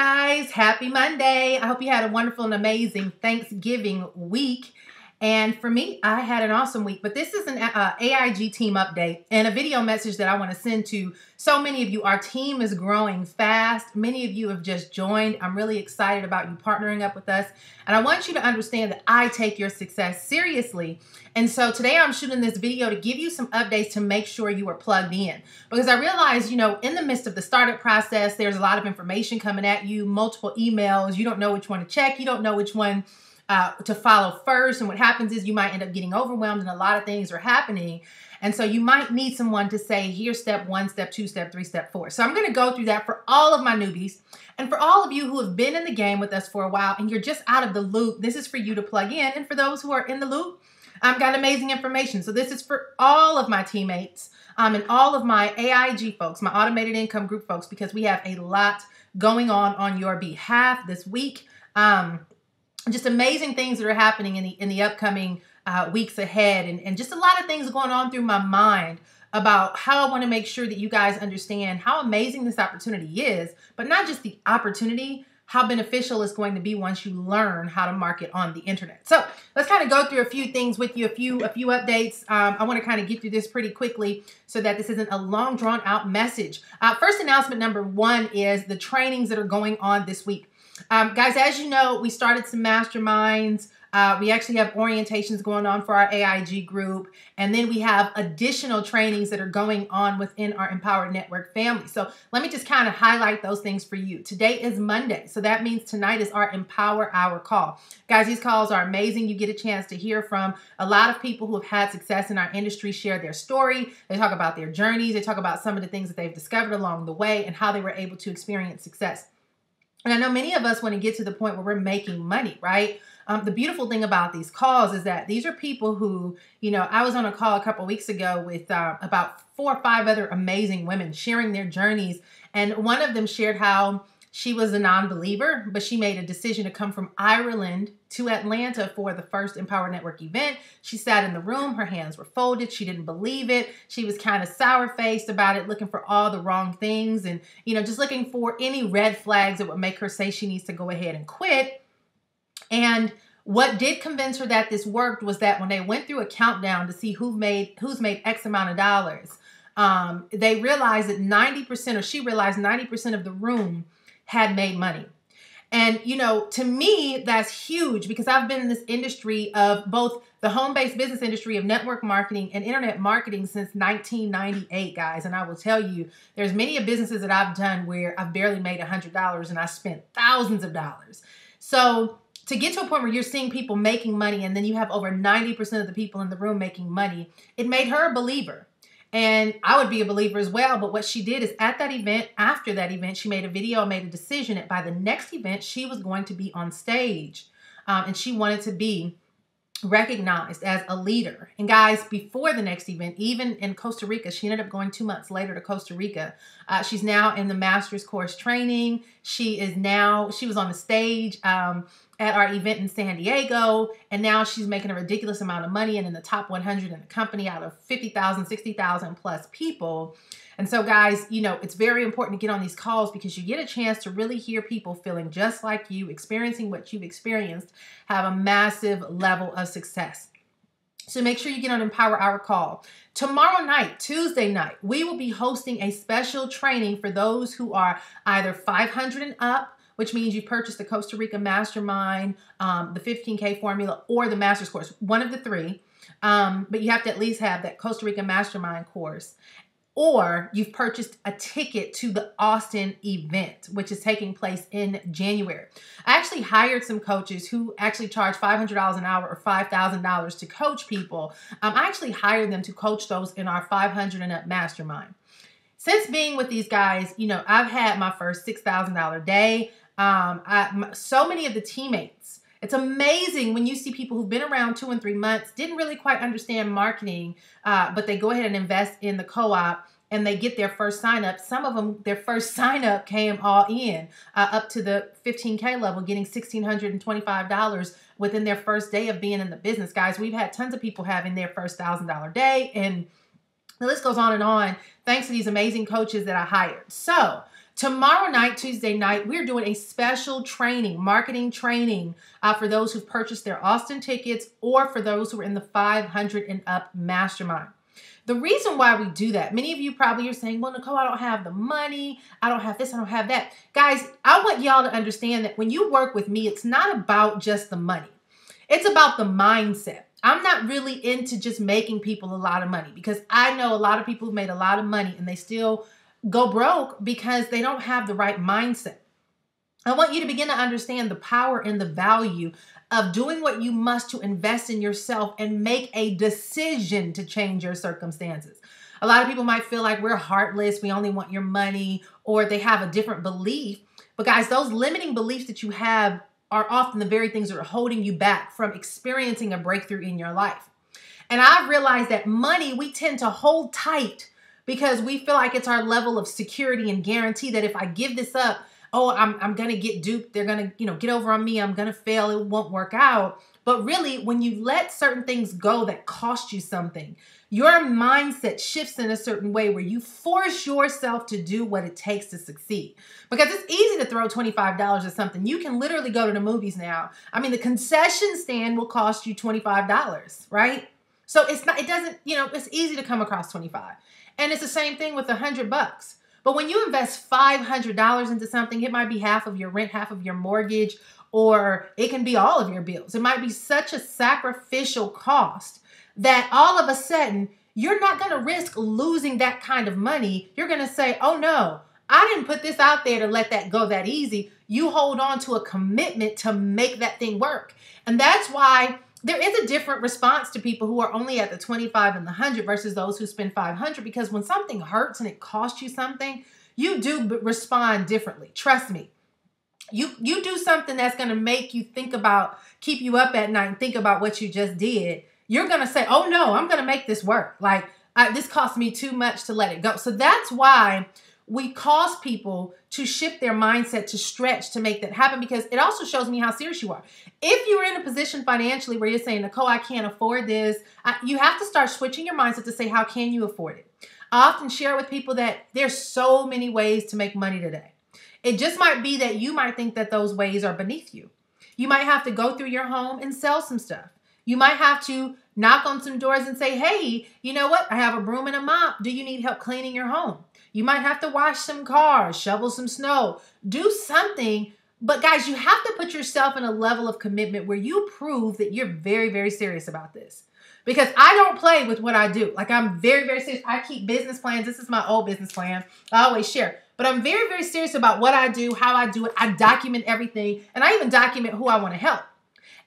guys, happy Monday. I hope you had a wonderful and amazing Thanksgiving week. And for me, I had an awesome week. But this is an AIG team update and a video message that I want to send to so many of you. Our team is growing fast. Many of you have just joined. I'm really excited about you partnering up with us. And I want you to understand that I take your success seriously. And so today I'm shooting this video to give you some updates to make sure you are plugged in. Because I realize, in the midst of the startup process, there's a lot of information coming at you, multiple emails. You don't know which one to check. You don't know which one to follow first. And what happens is you might end up getting overwhelmed and a lot of things are happening. And so you might need someone to say, here's step 1, step 2, step 3, step 4. So I'm going to go through that for all of my newbies. And for all of you who have been in the game with us for a while and you're just out of the loop, this is for you to plug in. And for those who are in the loop, I've got amazing information. So this is for all of my teammates and all of my AIG folks, my automated income group folks, because we have a lot going on your behalf this week. Just amazing things that are happening in the upcoming weeks ahead, and just a lot of things going on through my mind about how I want to make sure that you guys understand how amazing this opportunity is, but not just the opportunity, how beneficial it's going to be once you learn how to market on the internet. So let's kind of go through a few things with you, a few updates. I want to kind of get through this pretty quickly so that this isn't a long drawn out message. First announcement number 1 is the trainings that are going on this week. Guys, as you know, we started some masterminds. We actually have orientations going on for our AIG group. And then we have additional trainings that are going on within our Empowered Network family. So let me just kind of highlight those things for you. Today is Monday. So that means tonight is our Empower Hour call. Guys, these calls are amazing. You get a chance to hear from a lot of people who have had success in our industry, share their story. They talk about their journeys. They talk about some of the things that they've discovered along the way and how they were able to experience success. And I know many of us want to get to the point where we're making money, right? The beautiful thing about these calls is that these are people who, I was on a call a couple weeks ago with about 4 or 5 other amazing women sharing their journeys. And one of them shared how she was a non-believer, but she made a decision to come from Ireland to Atlanta for the first Empower Network event. She sat in the room, her hands were folded. She didn't believe it. She was kind of sour-faced about it, looking for all the wrong things and, just looking for any red flags that would make her say she needs to go ahead and quit. And what did convince her that this worked was that when they went through a countdown to see who's made X amount of dollars, they realized that 90%, or she realized 90% of the room had made money. And, to me, that's huge because I've been in this industry of both the home-based business industry of network marketing and internet marketing since 1998, guys. And I will tell you, there's many businesses that I've done where I've barely made $100 and I spent thousands of dollars. So to get to a point where you're seeing people making money and then you have over 90% of the people in the room making money, it made her a believer. And I would be a believer as well. But what she did is at that event, after that event, she made a video and made a decision that by the next event, she was going to be on stage. And she wanted to be recognized as a leader. And guys, before the next event, even in Costa Rica, she ended up going 2 months later to Costa Rica. She's now in the master's course training. She was on the stage at our event in San Diego, and now she's making a ridiculous amount of money and in the top 100 in the company out of 50,000, 60,000 plus people. And so guys, it's very important to get on these calls because you get a chance to really hear people feeling just like you, experiencing what you've experienced, have a massive level of success. So make sure you get on Empower Hour call. Tomorrow night, Tuesday night, we will be hosting a special training for those who are either 500 and up, which means you purchased the Costa Rica Mastermind, the 15K formula, or the Master's course, one of the 3. But you have to at least have that Costa Rica Mastermind course. Or you've purchased a ticket to the Austin event, which is taking place in January. I actually hired some coaches who actually charge $500 an hour or $5,000 to coach people. I actually hired them to coach those in our 500 and up mastermind. Since being with these guys, I've had my first $6,000 day. So many of the teammates, it's amazing when you see people who've been around 2 and 3 months, didn't really quite understand marketing, but they go ahead and invest in the co-op and they get their first sign up. Some of them, their first sign up came all in up to the 15K level, getting $1,625 within their first day of being in the business. Guys, we've had tons of people having their first $1,000 day, and the list goes on and on thanks to these amazing coaches that I hired. So Tomorrow night, Tuesday night, we're doing a special training, marketing training for those who've purchased their Austin tickets or for those who are in the 500 and up mastermind. The reason why we do that, many of you probably are saying, well, Nicole, I don't have the money. I don't have this. I don't have that. Guys, I want y'all to understand that when you work with me, it's not about just the money. It's about the mindset. I'm not really into just making people a lot of money because I know a lot of people who've made a lot of money and they still go broke because they don't have the right mindset. I want you to begin to understand the power and the value of doing what you must to invest in yourself and make a decision to change your circumstances. A lot of people might feel like we're heartless, we only want your money, or they have a different belief. But guys, those limiting beliefs that you have are often the very things that are holding you back from experiencing a breakthrough in your life. And I've realized that money we tend to hold tight because we feel like it's our level of security and guarantee that if I give this up, oh, I'm going to get duped. They're going to, get over on me. I'm going to fail. It won't work out. But really, when you let certain things go that cost you something, your mindset shifts in a certain way where you force yourself to do what it takes to succeed. Because it's easy to throw $25 at something. You can literally go to the movies now. I mean, the concession stand will cost you $25, right? So it's easy to come across 25. And it's the same thing with $100. But when you invest $500 into something, it might be half of your rent, half of your mortgage, or it can be all of your bills. It might be such a sacrificial cost that all of a sudden you're not going to risk losing that kind of money. You're going to say, oh no, I didn't put this out there to let that go that easy. You hold on to a commitment to make that thing work. And that's why there is a different response to people who are only at the 25 and the 100 versus those who spend 500, because when something hurts and it costs you something, you do respond differently. Trust me. You do something that's going to make you keep you up at night and think about what you just did. You're going to say, oh no, I'm going to make this work. This cost me too much to let it go. So that's why we cause people to shift their mindset, to stretch, to make that happen, because it also shows me how serious you are. If you're in a position financially where you're saying, Nicole, I can't afford this, you have to start switching your mindset to say, how can you afford it? I often share with people that there's so many ways to make money today. It just might be that you might think that those ways are beneath you. You might have to go through your home and sell some stuff. You might have to knock on some doors and say, hey, you know what? I have a broom and a mop. Do you need help cleaning your home? You might have to wash some cars, shovel some snow, do something. But guys, you have to put yourself in a level of commitment where you prove that you're very, very serious about this. Because I don't play with what I do. I'm very, very serious. I keep business plans. This is my old business plan. I always share. But I'm very, very serious about what I do, how I do it. I document everything. And I even document who I want to help.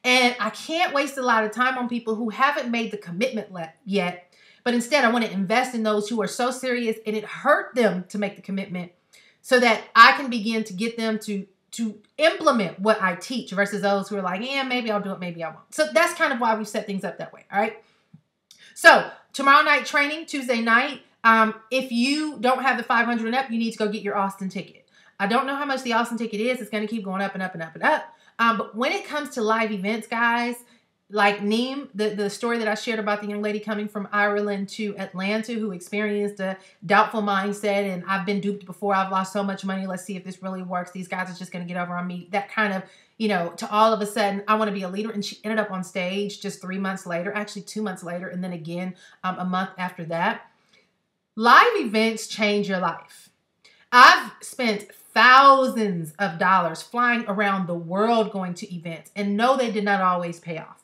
And I can't waste a lot of time on people who haven't made the commitment yet. But instead, I want to invest in those who are so serious and it hurt them to make the commitment so that I can begin to get them to implement what I teach versus those who are like, yeah, maybe I'll do it, maybe I won't. So that's kind of why we set things up that way. All right. So tomorrow night training, Tuesday night. If you don't have the 500 and up, you need to go get your Austin ticket. I don't know how much the Austin ticket is. It's going to keep going up and up and up and up. But when it comes to live events, guys, like Neem, the story that I shared about the young lady coming from Ireland to Atlanta who experienced a doubtful mindset and I've been duped before. I've lost so much money. Let's see if this really works. These guys are just going to get over on me. That kind of, to all of a sudden, I want to be a leader. And she ended up on stage just 3 months later, actually 2 months later. And then again, a month after that. Live events change your life. I've spent thousands of dollars flying around the world going to events, and no, they did not always pay off.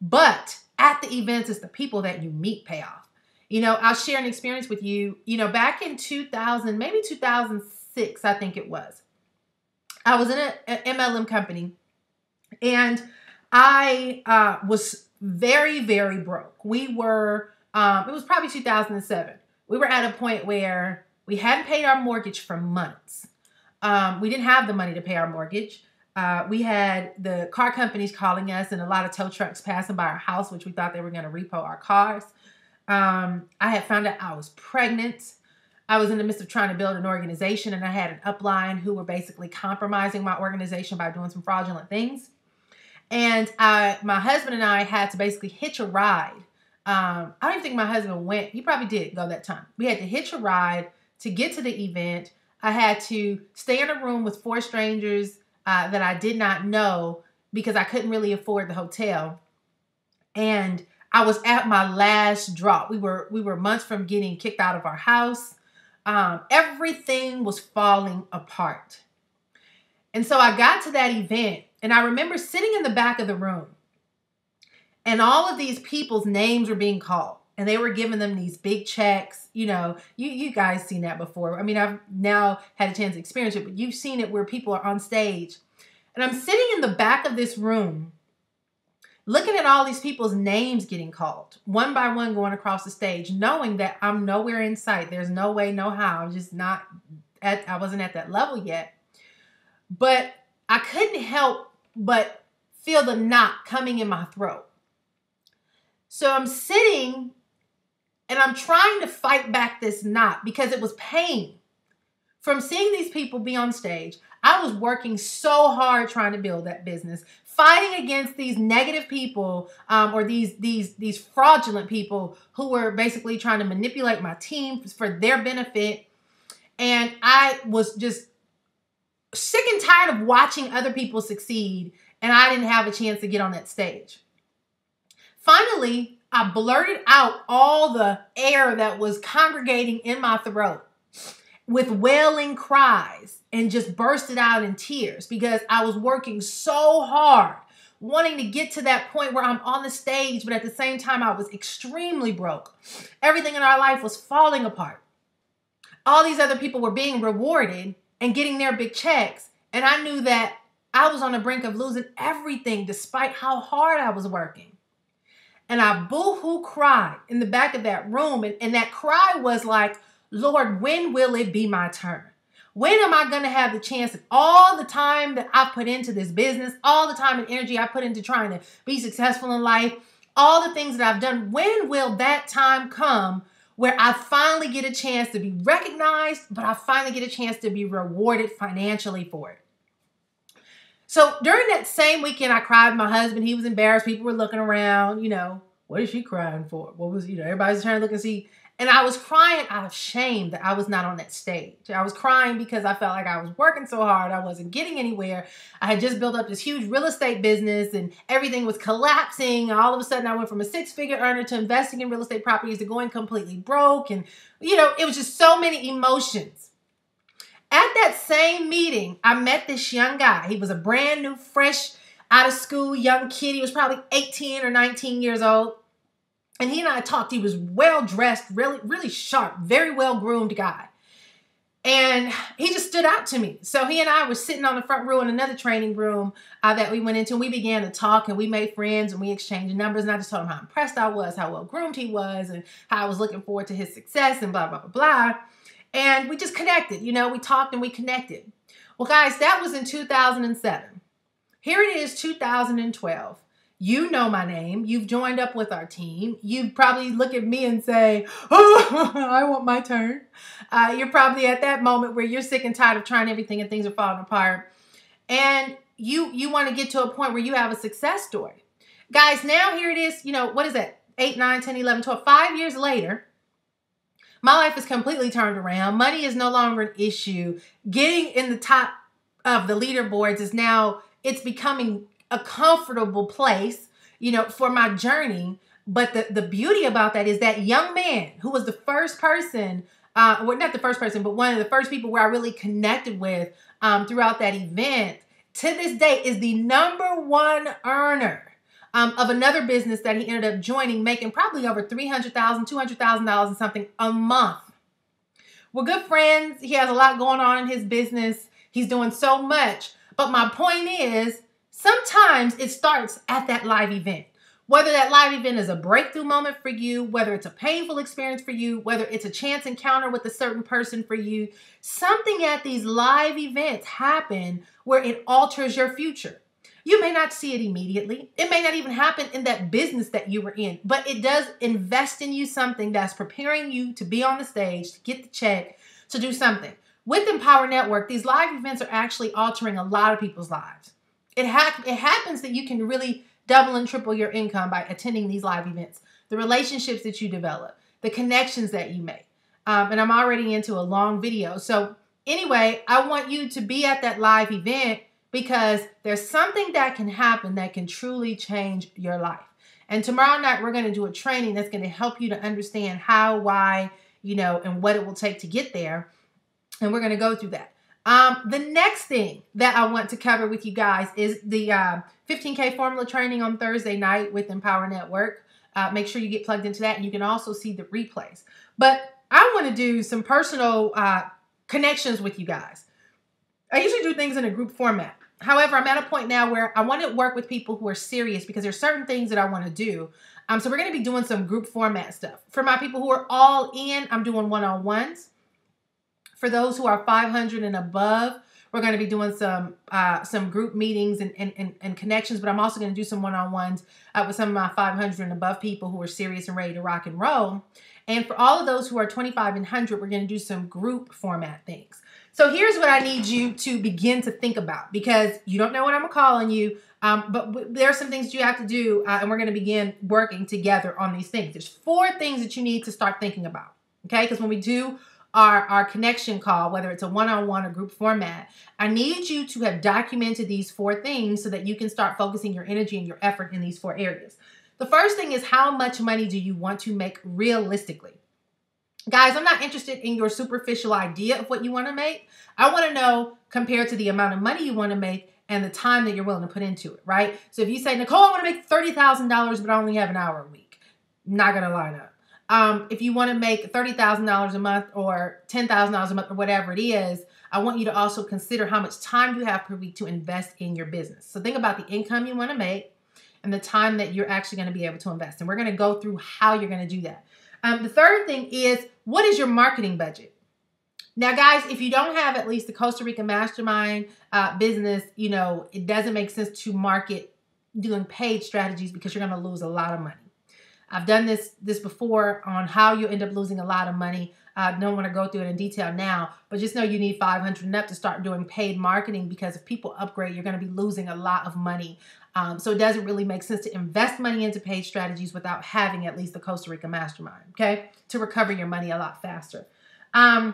But at the events, it's the people that you meet pay off. I'll share an experience with you. Back in 2000, maybe 2006, I think it was. I was in an MLM company, and I was very, very broke. We were, it was probably 2007. We were at a point where we hadn't paid our mortgage for months. We didn't have the money to pay our mortgage. We had the car companies calling us and a lot of tow trucks passing by our house, which we thought they were going to repo our cars. I had found out I was pregnant. I was in the midst of trying to build an organization, and I had an upline who were basically compromising my organization by doing some fraudulent things. And my husband and I had to basically hitch a ride. I don't even think my husband went. He probably did go that time. We had to hitch a ride to get to the event. I had to stay in a room with 4 strangers that I did not know because I couldn't really afford the hotel. And I was at my last drop. We were months from getting kicked out of our house. Everything was falling apart. And so I got to that event, and I remember sitting in the back of the room, and all of these people's names were being called, and they were giving them these big checks. You know, you guys seen that before. I mean, I've now had a chance to experience it, but you've seen it where people are on stage. And I'm sitting in the back of this room, looking at all these people's names getting called, one by one going across the stage, knowing that I'm nowhere in sight. There's no way, no how. I'm just not I wasn't at that level yet. But I couldn't help but feel the knot coming in my throat. So I'm sitting and I'm trying to fight back this knot because it was pain. From seeing these people be on stage, I was working so hard trying to build that business, fighting against these negative people or these fraudulent people who were basically trying to manipulate my team for their benefit. And I was just sick and tired of watching other people succeed, and I didn't have a chance to get on that stage. Finally, I blurted out all the air that was congregating in my throat with wailing cries and just bursted out in tears because I was working so hard, wanting to get to that point where I'm on the stage, but at the same time, I was extremely broke. Everything in our life was falling apart. All these other people were being rewarded and getting their big checks. And I knew that I was on the brink of losing everything despite how hard I was working. And I boo-hoo cried in the back of that room. And that cry was like, Lord, when will it be my turn? When am I going to have the chance of all the time that I put into this business, all the time and energy I put into trying to be successful in life, all the things that I've done, when will that time come where I finally get a chance to be recognized, but I finally get a chance to be rewarded financially for it? So during that same weekend, I cried with my husband. He was embarrassed. People were looking around, what is she crying for? What was, everybody's trying to look and see. And I was crying out of shame that I was not on that stage. I was crying because I felt like I was working so hard. I wasn't getting anywhere. I had just built up this huge real estate business and everything was collapsing. All of a sudden I went from a 6-figure earner to investing in real estate properties to going completely broke. And, it was just so many emotions. At that same meeting, I met this young guy. He was a brand new, fresh, out of school young kid. He was probably 18 or 19 years old. And he and I talked. He was well-dressed, really, really sharp, very well-groomed guy. And he just stood out to me. So he and I were sitting on the front row in another training room that we went into. And we began to talk and we made friends and we exchanged numbers. And I just told him how impressed I was, how well-groomed he was, and how I was looking forward to his success and blah, blah, blah, blah. And we just connected. We talked and we connected. Well, guys, that was in 2007. Here it is, 2012. You know my name. You've joined up with our team. You probably look at me and say, oh, I want my turn. You're probably at that moment where you're sick and tired of trying everything and things are falling apart. And you want to get to a point where you have a success story. Guys, now here it is, what is that? 8, 9, 10, 11, 12, 5 years later, my life is completely turned around. Money is no longer an issue. Getting in the top of the leaderboards is now, it's becoming a comfortable place, for my journey. But the beauty about that is that young man who was the first person, well, not the first person, but one of the first people where I really connected with throughout that event, to this day is the #1 earner of another business that he ended up joining, making probably over $300,000, $200,000 and something a month. We're good friends. He has a lot going on in his business. He's doing so much. But my point is, sometimes it starts at that live event. Whether that live event is a breakthrough moment for you, whether it's a painful experience for you, whether it's a chance encounter with a certain person for you, something at these live events happen where it alters your future. You may not see it immediately. It may not even happen in that business that you were in, but it does invest in you something that's preparing you to be on the stage, to get the check, to do something. With Empower Network, these live events are actually altering a lot of people's lives. It happens that you can really double and triple your income by attending these live events. The relationships that you develop, the connections that you make. And I'm already into a long video. So Anyway, I want you to be at that live event because there's something that can happen that can truly change your life. And tomorrow night, we're going to do a training that's going to help you to understand how, why, and what it will take to get there. And we're going to go through that. The next thing that I want to cover with you guys is the 15K formula training on Thursday night with Empower Network. Make sure you get plugged into that, and you can also see the replays. But I want to do some personal connections with you guys. I usually do things in a group format. However, I'm at a point now where I want to work with people who are serious because there's certain things that I want to do. So we're going to be doing some group format stuff. For my people who are all in, I'm doing one-on-ones. For those who are 500 and above, we're going to be doing some group meetings and connections, but I'm also going to do some one-on-ones with some of my 500 and above people who are serious and ready to rock and roll. And for all of those who are 25 and 100, we're going to do some group format things. So here's what I need you to begin to think about, because you don't know what I'm calling you, but there are some things you have to do, and we're going to begin working together on these things. There's 4 things that you need to start thinking about, okay? Because when we do our connection call, whether it's a one-on-one or group format, I need you to have documented these 4 things so that you can start focusing your energy and your effort in these 4 areas. The first thing is, how much money do you want to make realistically? Guys, I'm not interested in your superficial idea of what you want to make. I want to know compared to the amount of money you want to make and the time that you're willing to put into it, right? So if you say, Nicole, I want to make $30,000, but I only have an hour a week, not going to line up. If you want to make $30,000 a month or $10,000 a month or whatever it is, I want you to also consider how much time you have per week to invest in your business. So think about the income you want to make and the time that you're actually going to be able to invest. And we're going to go through how you're going to do that. The third thing is, what is your marketing budget? Now, guys, if you don't have at least the Costa Rica Mastermind business, it doesn't make sense to market doing paid strategies because you're going to lose a lot of money. I've done this before on how you end up losing a lot of money. I don't want to go through it in detail now, but just know you need 500 and up to start doing paid marketing, because if people upgrade, you're going to be losing a lot of money. So it doesn't really make sense to invest money into paid strategies without having at least the Costa Rica Mastermind, okay, to recover your money a lot faster. So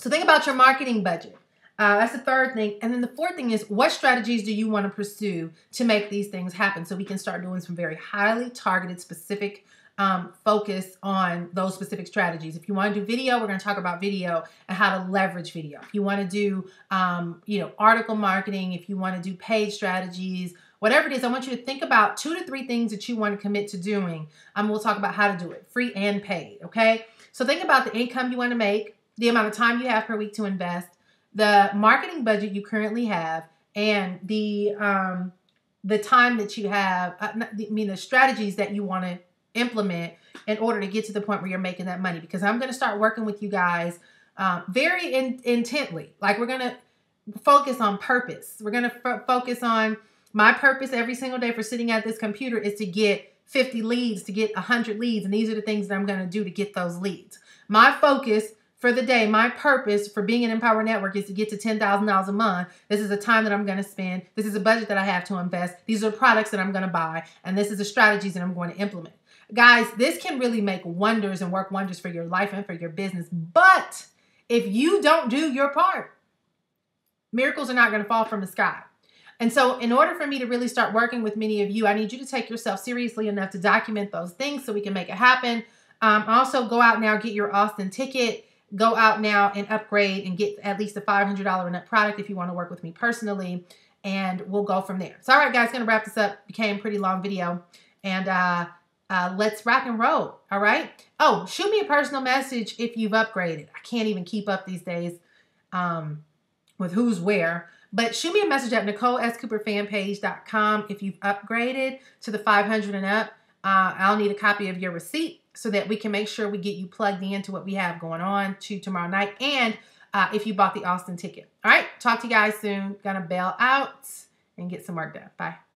think about your marketing budget. That's the third thing. And then the fourth thing is, what strategies do you want to pursue to make these things happen so we can start doing some very highly targeted, specific focus on those specific strategies. If you want to do video, we're going to talk about video and how to leverage video. If you want to do, article marketing, if you want to do paid strategies, whatever it is, I want you to think about 2 to 3 things that you want to commit to doing. We'll talk about how to do it, free and paid, okay? So think about the income you want to make, the amount of time you have per week to invest, the marketing budget you currently have, and the time that you have, the strategies that you want to implement in order to get to the point where you're making that money. Because I'm going to start working with you guys very intently. Like, we're going to focus on purpose. We're going to focus on my purpose every single day for sitting at this computer is to get 50 leads, to get 100 leads. And these are the things that I'm going to do to get those leads. My focus for the day, my purpose for being an Empower Network is to get to $10,000 a month. This is the time that I'm going to spend. This is a budget that I have to invest. These are the products that I'm going to buy. And this is the strategies that I'm going to implement. Guys, this can really make wonders and work wonders for your life and for your business. But if you don't do your part, miracles are not going to fall from the sky. And so in order for me to really start working with many of you, I need you to take yourself seriously enough to document those things so we can make it happen. Also, go out now, get your Austin ticket. Go out now and upgrade and get at least a $500 and up product if you want to work with me personally. And we'll go from there. So, all right, guys, going to wrap this up. Became a pretty long video. And let's rock and roll. All right. Oh, shoot me a personal message if you've upgraded. I can't even keep up these days with who's where. But shoot me a message at NicoleSCooperFanPage.com if you've upgraded to the 500 and up. I'll need a copy of your receipt so that we can make sure we get you plugged into what we have going on to tomorrow night. And if you bought the Austin ticket. All right. Talk to you guys soon. Gonna bail out and get some work done. Bye.